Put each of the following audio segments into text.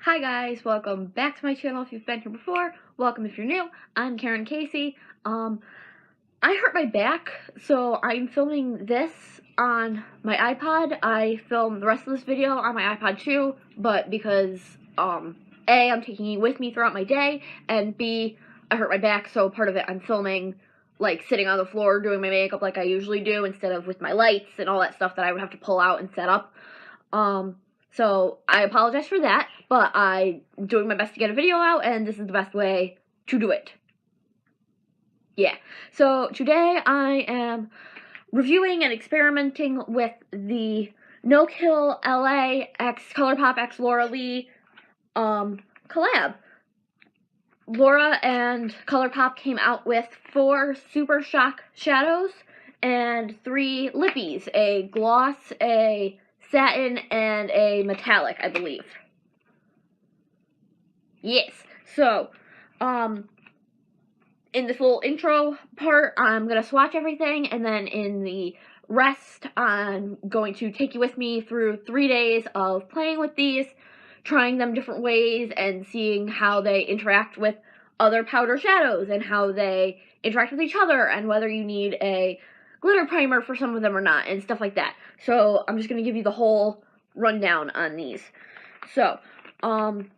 Hi guys, welcome back to my channel if you've been here before. Welcome if you're new. I'm Karen Casey. I hurt my back, so I'm filming this on my iPod. I filmed the rest of this video on my iPod too, but because A, I'm taking it with me throughout my day, and B, I hurt my back, so part of it I'm filming like sitting on the floor doing my makeup like I usually do instead of with my lights and all that stuff that I would have to pull out and set up. So I apologize for that, but I'm doing my best to get a video out, and this is the best way to do it. Yeah, so today I am reviewing and experimenting with the NKLA x Colourpop x Laura Lee collab. Laura and Colourpop came out with 4 Super Shock shadows and 3 lippies, a gloss, a satin, and a metallic, I believe. Yes, so, in this little intro part, I'm going to swatch everything, and then in the rest, I'm going to take you with me through 3 days of playing with these, trying them different ways, and seeing how they interact with other powder shadows, and how they interact with each other, and whether you need a glitter primer for some of them or not, and stuff like that. So, I'm just going to give you the whole rundown on these. So, Colourpop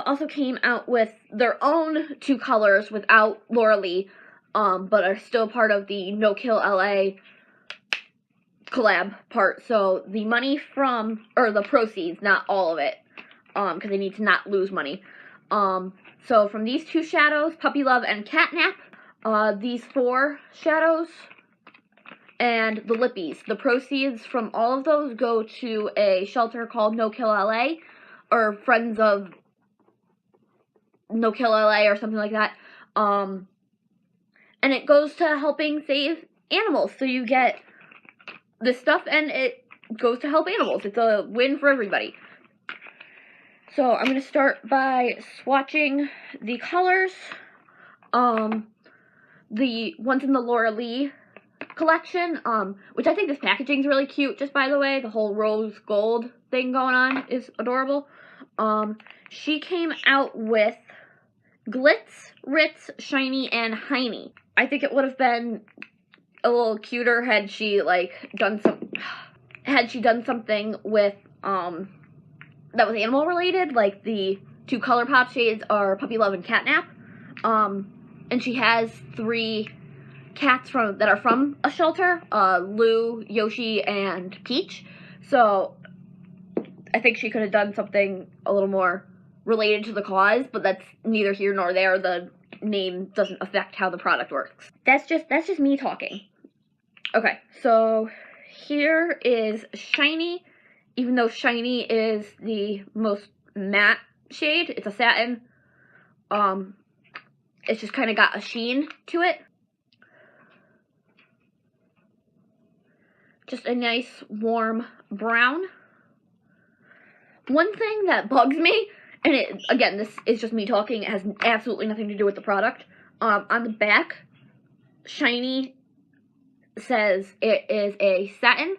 also came out with their own 2 colors without Laura Lee, but are still part of the NKLA collab part. So, the money from, or the proceeds, not all of it, because they need to not lose money. So from these 2 shadows, Puppy Love and Catnap, these 4 shadows, and the lippies. The proceeds from all of those go to a shelter called NKLA, or Friends of NKLA, or something like that. And it goes to helping save animals. So you get this stuff, and it goes to help animals. It's a win for everybody. So I'm going to start by swatching the colors. The ones in the Laura Lee collection, which I think this packaging is really cute, just by the way. The whole rose gold thing going on is adorable. She came out with Glitz, Ritz, Shiny, and Heiny. I think it would have been a little cuter had she, like, done something with, that was animal related. Like, the 2 Colourpop shades are Puppy Love and Catnap. And she has 3 cats that are from a shelter, Lou, Yoshi, and Peach. So, I think she could have done something a little more related to the cause, but that's neither here nor there. The name doesn't affect how the product works. That's just me talking. Okay, so here is Shiny. Even though Shiny is the most matte shade, it's a satin. It's just kind of got a sheen to it. Just a nice warm brown. One thing that bugs me, and again, this is just me talking, it has absolutely nothing to do with the product. On the back, Shiny says it is a satin.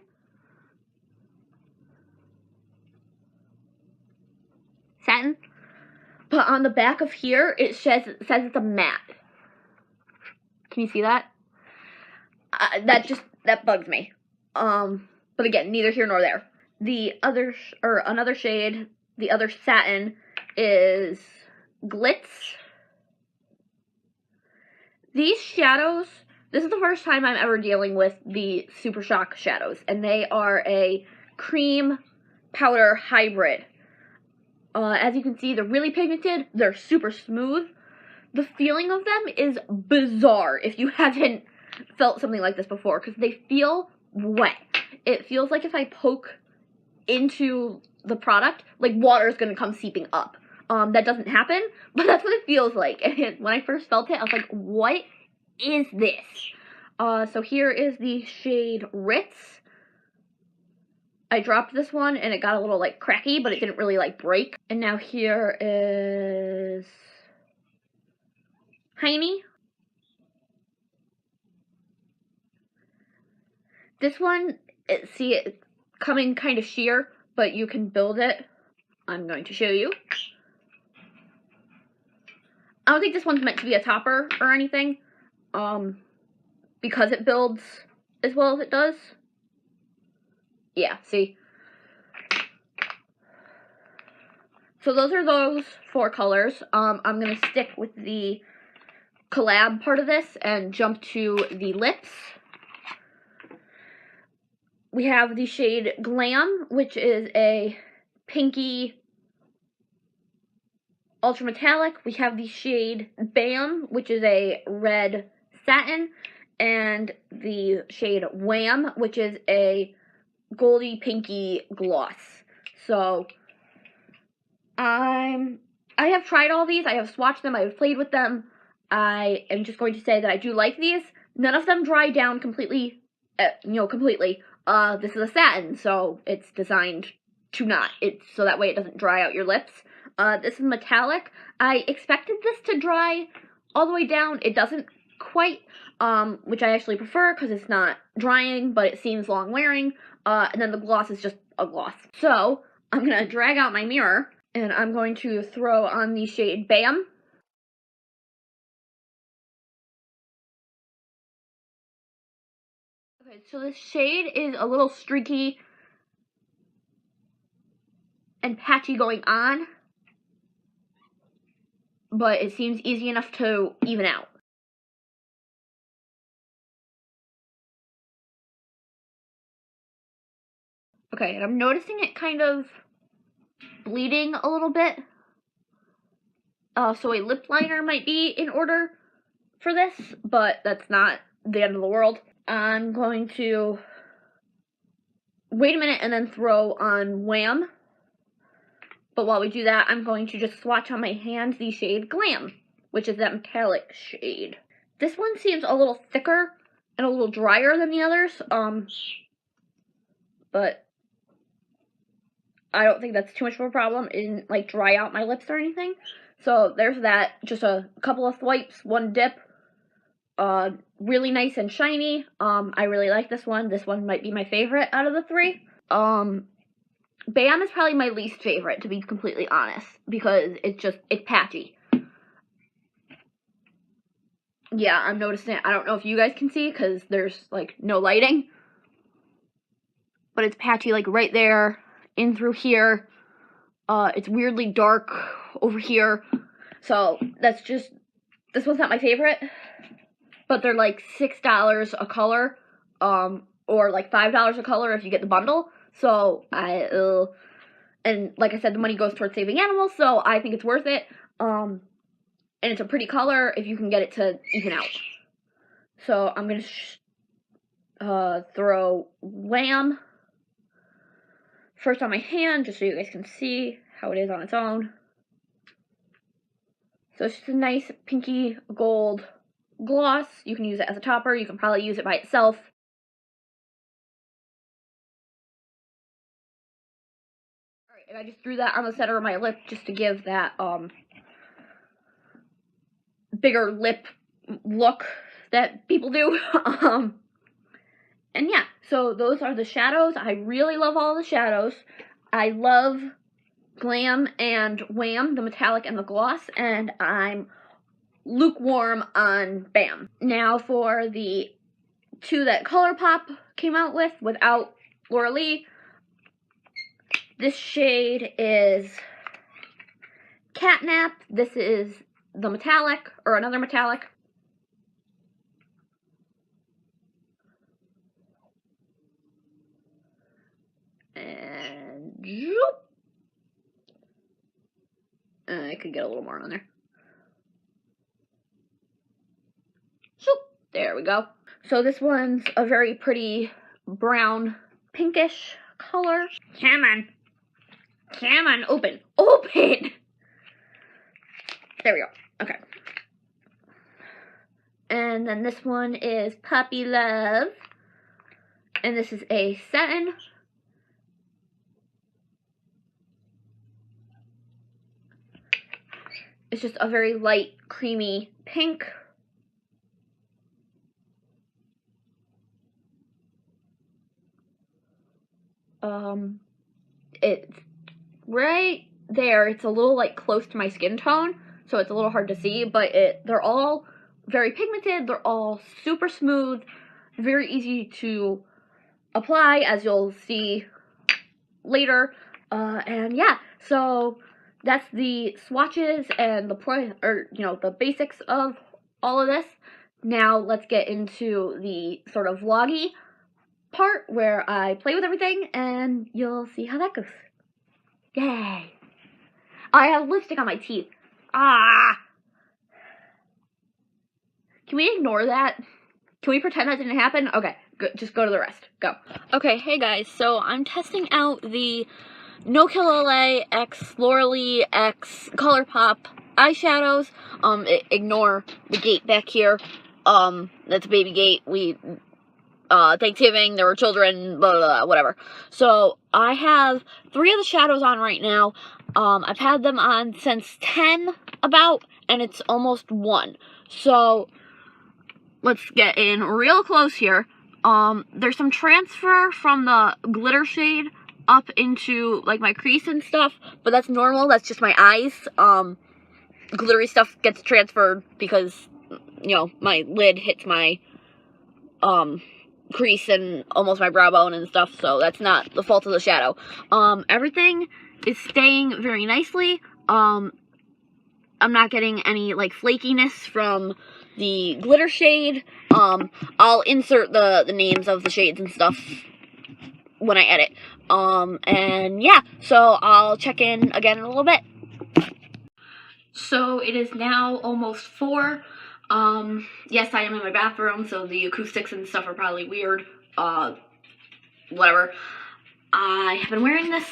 But on the back of here, it says it's a matte. Can you see that? That bugs me. But again, neither here nor there. Another shade, the other satin is Glitz. These shadows, this is the first time I'm ever dealing with the Super Shock shadows, and they are a cream powder hybrid. As you can see, they're really pigmented, they're super smooth. The feeling of them is bizarre if you haven't felt something like this before, because they feel wet. It feels like if I poke into the product, like water is going to come seeping up. That doesn't happen, but that's what it feels like. And when I first felt it, I was like, what is this? So here is the shade Ritz. I dropped this one, and it got a little, like, cracky, but it didn't really, like, break. And now here is Heiny. This one, see it coming kind of sheer, but you can build it I'm going to show you. I don't think this one's meant to be a topper or anything, because it builds as well as it does. Yeah, see? So those are those 4 colors. I'm going to stick with the collab part of this and jump to the lips. We have the shade Glam, which is a pinky ultra metallic. We have the shade Bam, which is a red satin, and the shade Wham, which is a goldy pinky gloss. So I have tried all these. I have swatched them. I have played with them. I am just going to say that I do like these. None of them dry down completely, completely. This is a satin, so it's designed to not. So that way it doesn't dry out your lips. This is metallic. I expected this to dry all the way down. It doesn't quite, which I actually prefer because it's not drying, but it seems long wearing. And then the gloss is just a gloss. So I'm going to drag out my mirror, and I'm going to throw on the shade Bam. Okay, so this shade is a little streaky and patchy going on, but it seems easy enough to even out. Okay, and I'm noticing it kind of bleeding a little bit. So a lip liner might be in order for this, but that's not the end of the world. I'm going to wait a minute and then throw on Wham. But while we do that, I'm going to just swatch on my hand the shade Glam, which is that metallic shade. This one seems a little thicker and a little drier than the others, but I don't think that's too much of a problem. It didn't, like, dry out my lips or anything. So there's that. Just a couple of swipes, one dip. Really nice and shiny. I really like this one. This one might be my favorite out of the 3. Bam is probably my least favorite, to be completely honest, because it's patchy. Yeah, I'm noticing it. I don't know if you guys can see, because there's, like, no lighting. But it's patchy, like, right there, in through here. It's weirdly dark over here. So, this one's not my favorite. But they're, like, $6 a color, or, like, $5 a color if you get the bundle. So, and like I said, the money goes towards saving animals, so I think it's worth it. And it's a pretty color if you can get it to even out. So I'm going to throw Wham first on my hand, just so you guys can see how it is on its own. So it's just a nice pinky gold gloss. You can use it as a topper. You can probably use it by itself. Alright, and I just threw that on the center of my lip just to give that bigger lip look that people do. And yeah, so those are the shadows. I really love all the shadows. I love Glam and Wham, the metallic and the gloss, and I'm lukewarm on Bam. Now for the 2 that Colourpop came out with without Laura Lee. This shade is Catnap. This is the metallic, or another metallic. And I could get a little more on there. There we go. So this one's a very pretty brown, pinkish color. Come on. Come on, open. Open! There we go. Okay. And then this one is Puppy Love. And this is a satin. It's just a very light, creamy pink. It's right there, it's a little like close to my skin tone, so it's a little hard to see, but they're all very pigmented, they're all super smooth, very easy to apply, as you'll see later. And yeah, so that's the swatches and the basics of all of this. Now let's get into the sort of vloggy part where I play with everything, and you'll see how that goes. Yay! I have lipstick on my teeth. Ah! Can we ignore that? Can we pretend that didn't happen? Okay, good. Just go to the rest. Go. Okay, hey guys, so I'm testing out the NKLA x Lauralee x Colourpop eyeshadows. Ignore the gate back here. That's a baby gate. Thanksgiving, there were children, blah, blah, blah, whatever. So, I have 3 of the shadows on right now. I've had them on since 10 about, and it's almost 1. So, let's get in real close here. There's some transfer from the glitter shade up into, like, my crease and stuff, but that's normal, that's just my eyes. Glittery stuff gets transferred because, you know, my lid hits my, crease and almost my brow bone and stuff, so that's not the fault of the shadow. Everything is staying very nicely. I'm not getting any, like, flakiness from the glitter shade. I'll insert the names of the shades and stuff when I edit. And yeah, so I'll check in again in a little bit. So it is now almost 4. Yes, I am in my bathroom, so the acoustics and stuff are probably weird. Whatever. I have been wearing this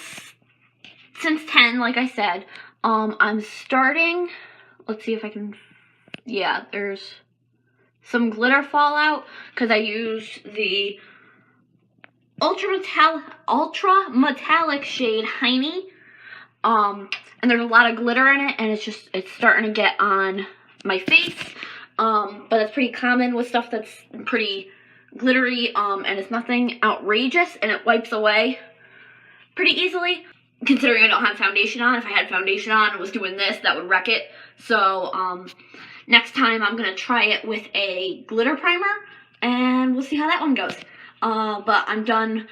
since 10, like I said. I'm starting, let's see if I can, yeah, there's some glitter fallout, because I used the ultra metallic shade Heiny. And there's a lot of glitter in it, and it's starting to get on my face. But it's pretty common with stuff that's pretty glittery, and it's nothing outrageous, and it wipes away pretty easily, considering I don't have foundation on. If I had foundation on and was doing this, that would wreck it. So, next time I'm going to try it with a glitter primer, and we'll see how that one goes. But I'm done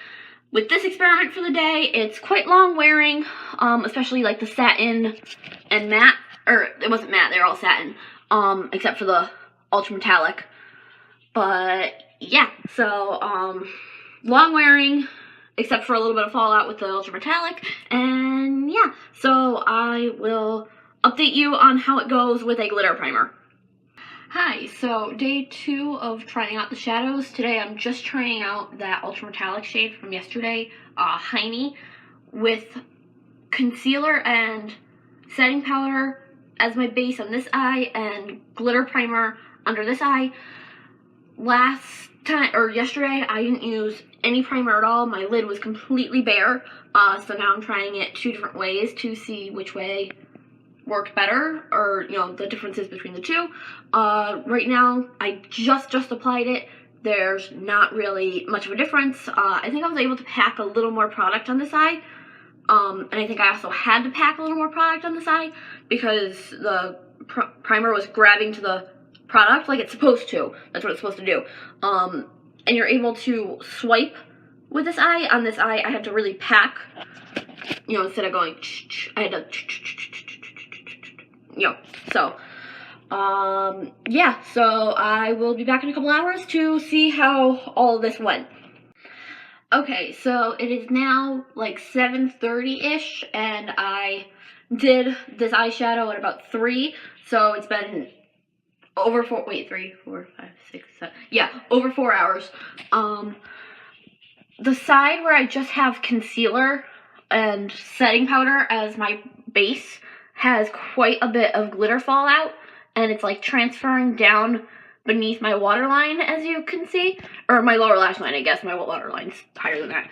with this experiment for the day. It's quite long wearing, especially like the satin and matte, or it wasn't matte, they're all satin. Except for the ultra metallic. But yeah, so long wearing, except for a little bit of fallout with the ultra metallic. And yeah, so I will update you on how it goes with a glitter primer. Hi, so day 2 of trying out the shadows. Today I'm just trying out that ultra metallic shade from yesterday, Heiny, with concealer and setting powder as my base on this eye and glitter primer under this eye. Yesterday, I didn't use any primer at all. My lid was completely bare, so now I'm trying it 2 different ways to see which way worked better, or, you know, the differences between the 2. Right now, I just applied it. There's not really much of a difference. I think I was able to pack a little more product on this eye. And I think I also had to pack a little more product on this eye because the primer was grabbing to the product like it's supposed to. That's what it's supposed to do. And you're able to swipe with this eye. On this eye, I had to really pack, you know, instead of going, I had to, you know, so, yeah, so I will be back in a couple hours to see how all of this went. Okay, so it is now like 7:30-ish, and I did this eyeshadow at about 3, so it's been over 4, wait, 3, 4, 5, 6, 7, yeah, over 4 hours. The side where I just have concealer and setting powder as my base has quite a bit of glitter fallout, and it's like transferring down beneath my waterline, as you can see, or my lower lash line, I guess. My waterline's higher than that.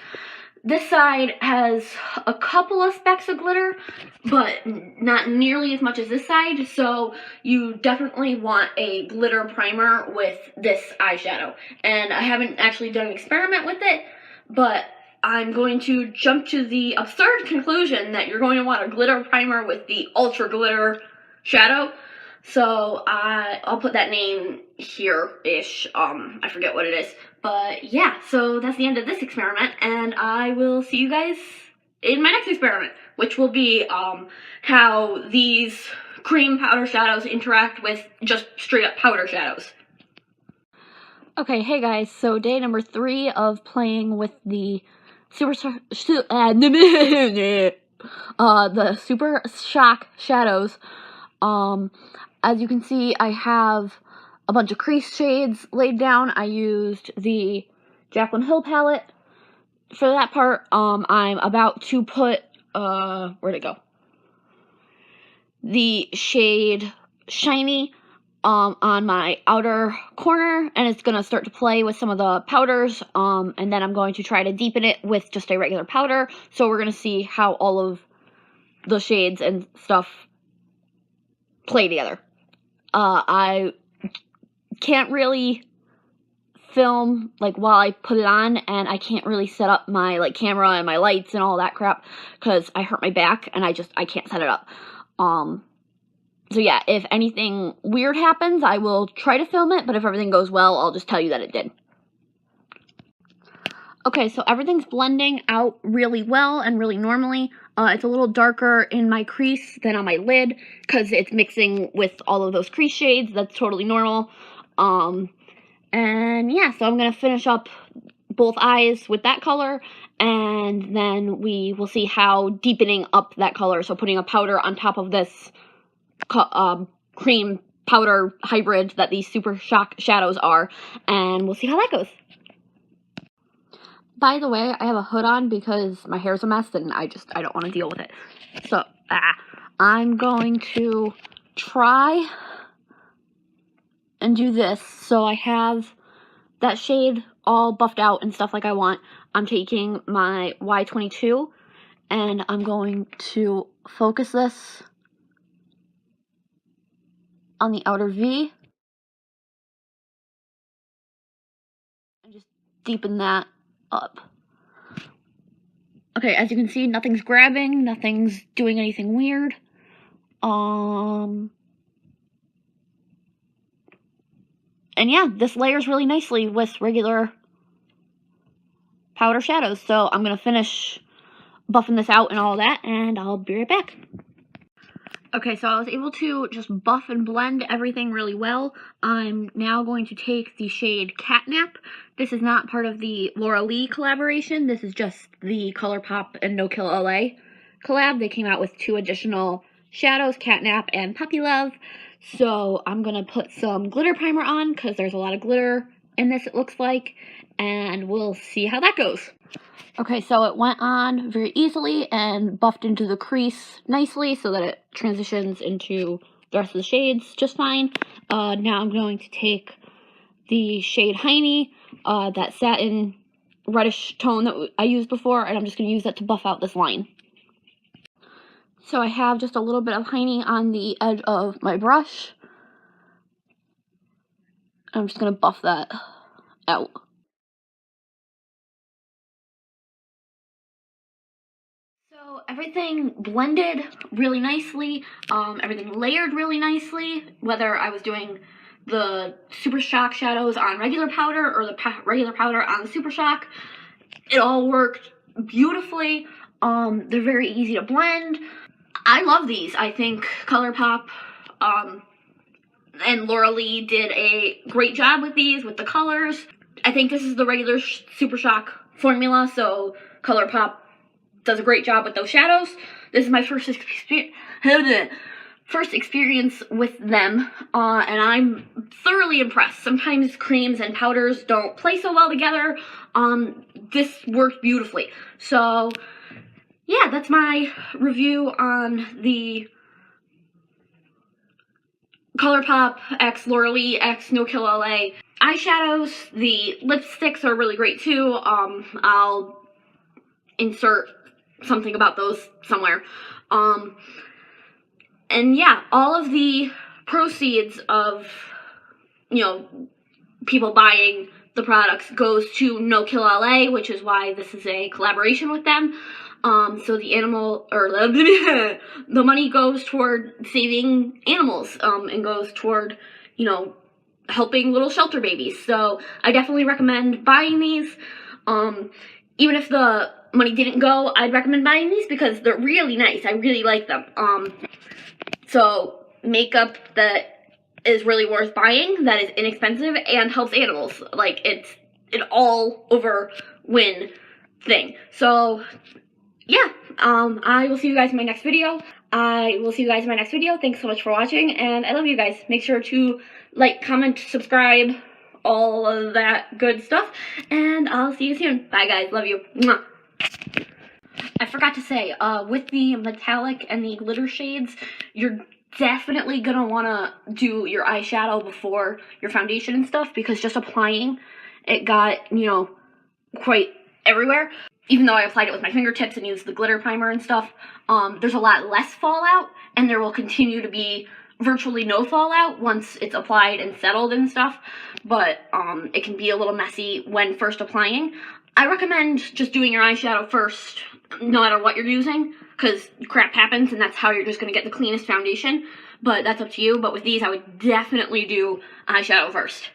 This side has a couple of specks of glitter, but not nearly as much as this side, so you definitely want a glitter primer with this eyeshadow. And I haven't actually done an experiment with it, but I'm going to jump to the absurd conclusion that you're going to want a glitter primer with the Ultra Glitter Shadow. So I'll put that name here-ish. I forget what it is. But yeah, so that's the end of this experiment, and I will see you guys in my next experiment, which will be how these cream powder shadows interact with just straight up powder shadows. Okay, hey guys, so day number 3 of playing with the the Super Shock shadows. As you can see, I have a bunch of crease shades laid down. I used the Jaclyn Hill palette for that part. I'm about to put, where'd it go? The shade Shiny on my outer corner, and it's going to start to play with some of the powders, and then I'm going to try to deepen it with just a regular powder. So we're going to see how all of the shades and stuff play together. I can't really film like while I put it on, and I can't really set up my like camera and my lights and all that crap because I hurt my back and I can't set it up. So yeah, if anything weird happens, I will try to film it, but if everything goes well, I'll just tell you that it did. Okay, so everything's blending out really well and really normally. It's a little darker in my crease than on my lid because it's mixing with all of those crease shades. That's totally normal. And yeah, so I'm going to finish up both eyes with that color, and then we will see how deepening up that color, so putting a powder on top of this cream powder hybrid that these Super Shock shadows are, and we'll see how that goes. By the way, I have a hood on because my hair's a mess and I don't want to deal with it. So, I'm going to try and do this. So I have that shade all buffed out and stuff like I want. I'm taking my Y22 and I'm going to focus this on the outer V and just deepen that up. Okay, as you can see, nothing's grabbing, nothing's doing anything weird. And yeah, this layers really nicely with regular powder shadows. So I'm going to finish buffing this out and all that, and I'll be right back. Okay, so I was able to just buff and blend everything really well. I'm now going to take the shade Catnap. This is not part of the Laura Lee collaboration. This is just the Colourpop and NKLA collab. They came out with 2 additional shadows, Catnap and Puppy Love. So I'm going to put some glitter primer on because there's a lot of glitter in this, it looks like, and we'll see how that goes. Okay, so it went on very easily and buffed into the crease nicely so that it transitions into the rest of the shades just fine. Now I'm going to take the shade Hiney, that satin reddish tone that I used before, and I'm just going to use that to buff out this line. So I have just a little bit of Hiney on the edge of my brush. I'm just going to buff that out. So everything blended really nicely, everything layered really nicely, whether I was doing the Super Shock shadows on regular powder or the regular powder on the Super Shock. It all worked beautifully. They're very easy to blend. I love these. I think Colourpop and Laura Lee did a great job with these, with the colors. I think this is the regular Super Shock formula, so Colourpop does a great job with those shadows. This is my first experience with them, and I'm thoroughly impressed. Sometimes creams and powders don't play so well together. This worked beautifully. So yeah, that's my review on the Colourpop x Laura Lee x NKLA eyeshadows. The lipsticks are really great too. I'll insert something about those somewhere. And yeah, all of the proceeds of, people buying the products goes to NKLA, which is why this is a collaboration with them. So the the money goes toward saving animals, and goes toward, you know, helping little shelter babies. So I definitely recommend buying these. Even if the money didn't go, I'd recommend buying these because they're really nice. I really like them. So makeup that is really worth buying, that is inexpensive and helps animals. Like, it's an all over win thing. So yeah, I will see you guys in my next video. Thanks so much for watching, and I love you guys. Make sure to like, comment, subscribe, all of that good stuff, and I'll see you soon. Bye guys, love you. Mwah. I forgot to say, with the metallic and the glitter shades, you're definitely gonna wanna do your eyeshadow before your foundation and stuff, because just applying it got, you know, quite everywhere. Even though I applied it with my fingertips and used the glitter primer and stuff, there's a lot less fallout, and there will continue to be virtually no fallout once it's applied and settled and stuff, but it can be a little messy when first applying. I recommend just doing your eyeshadow first, no matter what you're using, because crap happens, and that's how you're just going to get the cleanest foundation, but that's up to you. But with these, I would definitely do eyeshadow first.